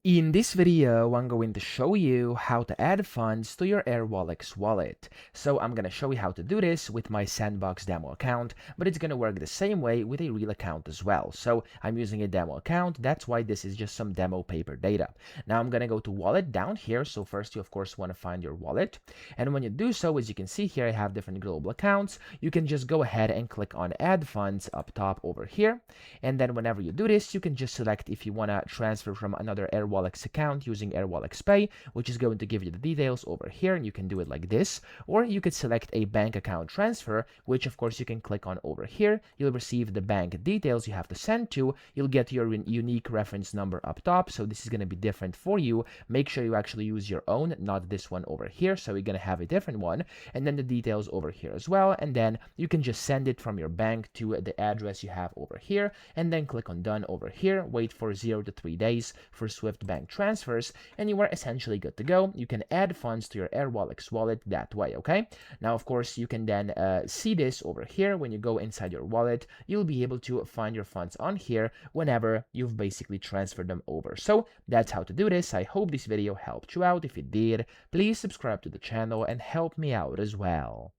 In this video, I'm going to show you how to add funds to your Airwallex wallet. So I'm going to show you how to do this with my Sandbox demo account, but it's going to work the same way with a real account as well. So I'm using a demo account, that's why this is just some demo paper data. Now I'm going to go to wallet down here. So first you of course want to find your wallet. And when you do so, as you can see here, I have different global accounts. You can just go ahead and click on add funds up top over here. And then whenever you do this, you can just select if you want to transfer from another Airwallex account using Airwallex Pay, which is going to give you the details over here, and you can do it like this. Or you could select a bank account transfer, which of course you can click on over here. You'll receive the bank details you have to send to. You'll get your unique reference number up top, so this is going to be different for you. Make sure you actually use your own, not this one over here, so you're going to have a different one. And then the details over here as well, and then you can just send it from your bank to the address you have over here, and then click on done over here. Wait for 0 to 3 days for Swift bank transfers, and you are essentially good to go. You can add funds to your Airwallex wallet that way. Okay, now of course you can then see this over here. When you go inside your wallet, you'll be able to find your funds on here whenever you've basically transferred them over. So that's how to do this. I hope this video helped you out. If it did, please subscribe to the channel and help me out as well.